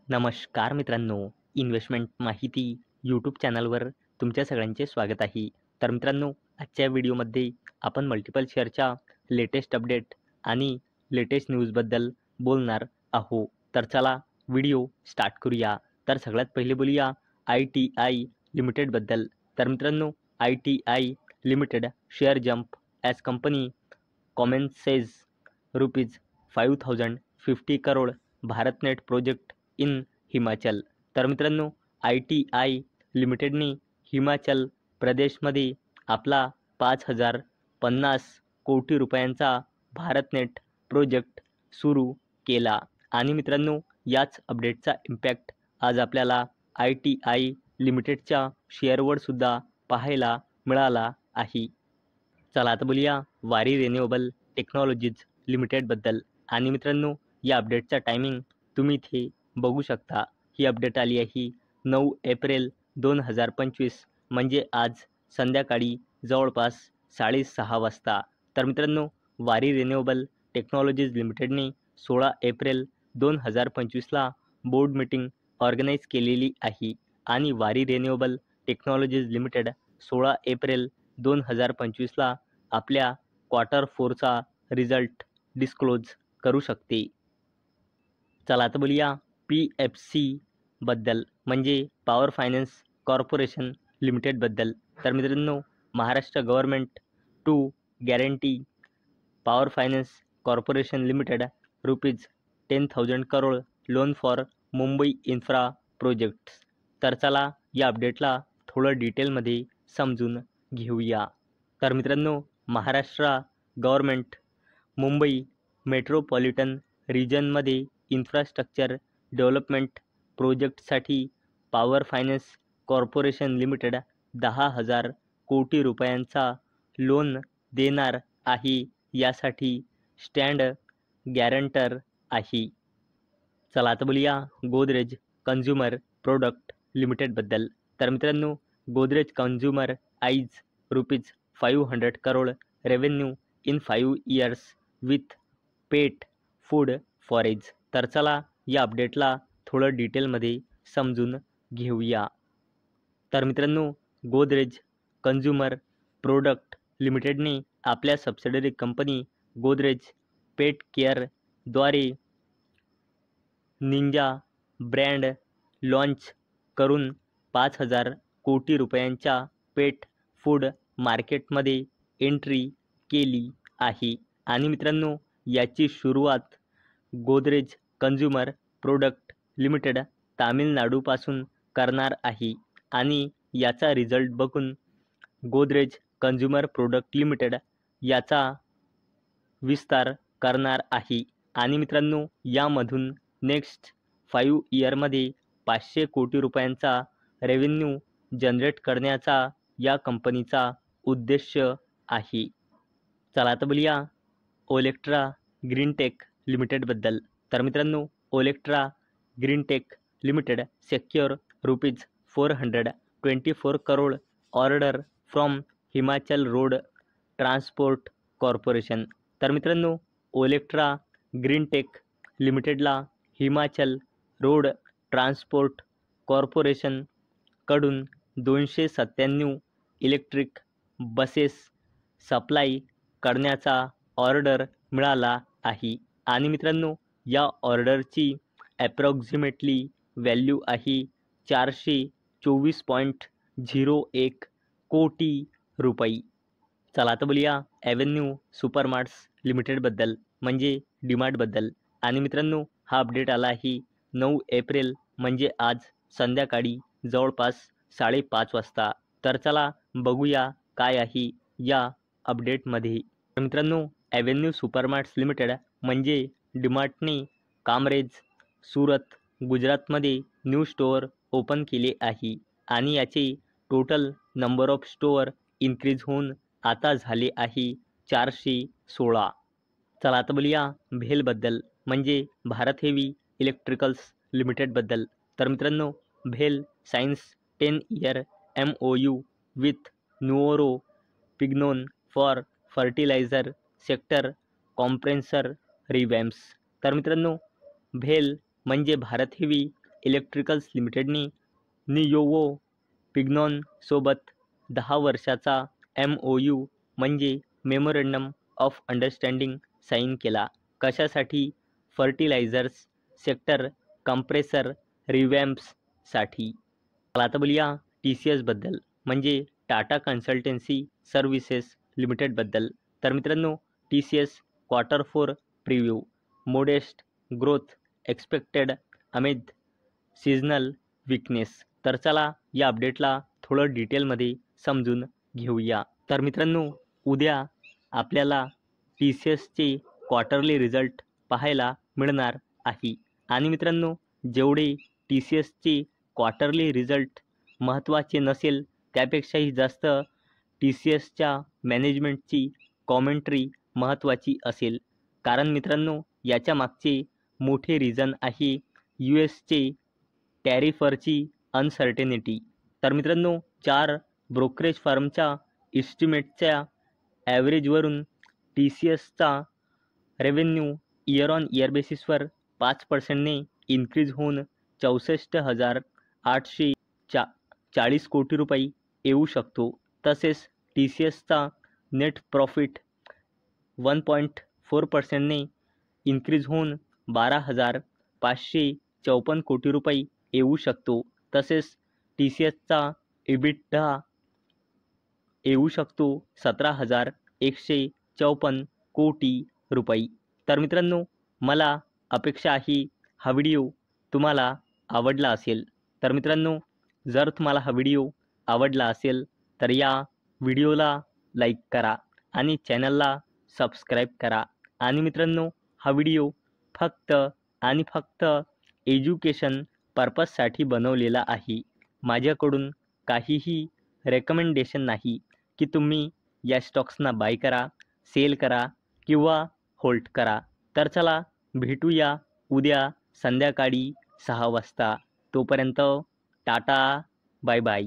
नमस्कार मित्रांनो, इन्व्हेस्टमेंट माहिती यूट्यूब चॅनलवर तुमच्या सगळ्यांचे स्वागत आहे. तर मित्रांनो, आजच्या व्हिडिओमध्ये आपण मल्टिपल शेअरच्या लेटेस्ट अपडेट आणि लेटेस्ट न्यूजबद्दल बोलणार आहोत. तर चला व्हिडिओ स्टार्ट करूया. तर सगळ्यात पहिले बोलूया ITI लिमिटेडबद्दल. तर मित्रांनो, ITI limited share jump as company commences ₹5,050 crore BharatNet project in Himachal. तर मित्रांनो, ITI लिमिटेडने हिमाचल प्रदेशमध्ये आपला 5,050 कोटी रुपयांचा भारतनेट प्रोजेक्ट सुरू केला. आणि मित्रांनो, याच अपडेटचा इम्पॅक्ट आज आपल्याला ITI लिमिटेडच्या शेअरवर सुद्धा पाहायला मिळाला आहे. चला आता बोलूया वारी रिन्युएबल टेक्नॉलॉजीज लिमिटेडबद्दल. आणि मित्रांनो, या अपडेटचा टायमिंग तुम्ही इथे बघू शकता. ही अपडेट आली आहे 9 एप्रिल 2025, म्हणजे आज संध्याकाळी जवळपास 6:30 वाजता. तर मित्रांनो, वारी रिन्युएबल टेक्नॉलॉजीज लिमिटेडने 16 एप्रिल 2025ला बोर्ड मीटिंग ऑर्गनाईज केलेली आहे. आणि Waaree renewable technologies limited 16 April 2025ला आपल्या क्वार्टर 4चा रिझल्ट डिस्क्लोज करू शकते. चला आता बोलूया PFC बद्दल, म्हणजे पॉवर फायनान्स कॉर्पोरेशन लिमिटेडबद्दल. तर मित्रांनो, Maharashtra government to guarantee power finance corporation limited ₹10,000 crore loan for Mumbai infra projects. तर चला या अपडेटला थोडं डिटेलमध्ये समजून घेऊया. तर मित्रांनो, महाराष्ट्र गव्हर्नमेंट मुंबई मेट्रोपॉलिटन रिजनमध्ये इन्फ्रास्ट्रक्चर डेव्हलपमेंट प्रोजेक्टसाठी पॉवर फायनान्स कॉर्पोरेशन लिमिटेड 10,000 कोटी रुपयांचा लोन देणार आहे. यासाठी स्टँड गॅरंटर आहे. चला आता बोलूया गोदरेज कन्झ्युमर प्रोडक्ट लिमिटेडबद्दल. तर मित्रांनो, Godrej consumer eyes ₹500 crore revenue in 5 years with pet food forage. तर चला या अपडेटला थोडं डिटेलमध्ये समजून घेऊया. तर मित्रांनो, गोदरेज कन्झ्युमर प्रोडक्ट लिमिटेडने आपल्या सबसिडरी कंपनी गोदरेज पेट केअरद्वारे निंजा ब्रँड लॉन्च करून 5,000 कोटी रुपयांच्या पेट फूड मार्केटमध्ये एंट्री केली आहे. आणि मित्रांनो, याची सुरुवात गोदरेज कन्झ्युमर प्रोडक्ट लिमिटेड तामिळनाडूपासून करणार आहे. आणि याचा रिझल्ट बघून गोदरेज कन्झ्युमर प्रोडक्ट लिमिटेड याचा विस्तार करणार आहे. आणि मित्रांनो, यामधून नेक्स्ट 5 इयरमध्ये 500 कोटी रुपयांचा रेव्हेन्यू जनरेट करण्याचा या कंपनीचा उद्देश आहे. चला आता बोलूया ओलेक्ट्रा ग्रीनटेक लिमिटेडबद्दल. तर मित्रांनो, Olectra Greentech limited secure ₹424 crore order from Himachal road transport corporation. तर मित्रांनो, ओलेक्ट्रा ग्रीनटेक लिमिटेडला हिमाचल रोड ट्रान्सपोर्ट कॉर्पोरेशनकडून 297 इलेक्ट्रिक बसेस सप्लाय करण्याचा ऑर्डर मिळाला आहे. आणि मित्रांनो, या ऑर्डरची ॲप्रॉक्सिमेटली व्हॅल्यू आहे ₹424.01 कोटी रुपये. चला आता बोलूया ॲव्हेन्यू सुपरमार्ट्स लिमिटेडबद्दल, म्हणजे डीमार्टबद्दल. आणि मित्रांनो, हा अपडेट आला आहे 9 एप्रिल, म्हणजे आज संध्याकाळी जवळपास 5:30 वाजता. तर चला बघूया काय आहे या अपडेटमध्ये. तर मित्रांनो, ॲव्हेन्यू सुपरमार्ट्स लिमिटेड म्हणजे डीमार्टने कामरेज, सुरत, गुजरातमध्ये न्यू स्टोअर ओपन केले आहे. आणि याचे total number of store increase होऊन आता झाले आहे 416. चला आता बोलूया भेलबद्दल, म्हणजे भारत हेवी इलेक्ट्रिकल्स लिमिटेडबद्दल. तर मित्रांनो, भेल signs 10 year MOU with Nuovo Pignone for fertiliser sector compressor revamps. तर मित्रांनो, भेल म्हणजे भारत हेवी इलेक्ट्रिकल्स लिमिटेडने नियोवो पिग्नॉन सोबत 10 वर्षाचा MOU म्हणजे मेमोरंडम ऑफ अंडरस्टँडिंग साईन केला. कशासाठी? फर्टिलायझर्स सेक्टर कंप्रेसर रिवॅम्प्ससाठी. चला आता बोलूया TCS बद्दल म्हणजे टाटा कन्सल्टन्सी सर्व्हिसेस लिमिटेडबद्दल. तर मित्रांनो, TCS Q4 preview, modest growth expected amid seasonal weakness. तर चला या अपडेटला थोडं डिटेलमध्ये समजून घेऊया. तर मित्रांनो, उद्या आपल्याला TCSचे क्वार्टरली रिझल्ट पाहायला मिळणार आहे. आणि मित्रांनो, जेवढे TCSचे क्वार्टरली रिझल्ट महत्त्वाचे नसेल त्यापेक्षाही जास्त TCSच्या मॅनेजमेंटची कॉमेंट्री महत्त्वाची असेल. कारण मित्रांनो, याच्या मागचे मोठे रिझन आहे USचे टॅरिफवरची अनसर्टेनिटी. तर मित्रांनो, 4 ब्रोकरेज फर्मच्या इस्टिमेटच्या ॲव्हरेजवरून TCSचा रेव्हेन्यू इयर ऑन इयर बेसिसवर 5%ने इन्क्रीज होऊन 64,840 कोटी रुपये येऊ शकतो. तसेच TCSचा नेट प्रॉफिट 1.4%ने इन्क्रीज होऊन 12,554 कोटी रुपये येऊ शकतो. तसेच TCSचा EBITDA येऊ शकतो 17,154 कोटी रुपये. तर मित्रांनो, मला अपेक्षा आहे हा व्हिडिओ तुम्हाला आवडला असेल. तर मित्रांनो, जर तुम्हाला हा व्हिडिओ आवडला असेल तर या व्हिडिओला लाईक करा आणि चॅनलला सबस्क्राईब करा. आणि मित्रांनो, हा व्हिडिओ फक्त आणि फक्त एज्युकेशन पर्पजसाठी बनवलेला आहे. माझ्याकडून काहीही रेकमेंडेशन नाही की तुम्ही या स्टॉक्सना बाय करा, सेल करा किंवा होल्ड करा. तर चला भेटूया उद्या संध्याकाळी 6 वाजता. तोपर्यंत टाटा, बाय बाय.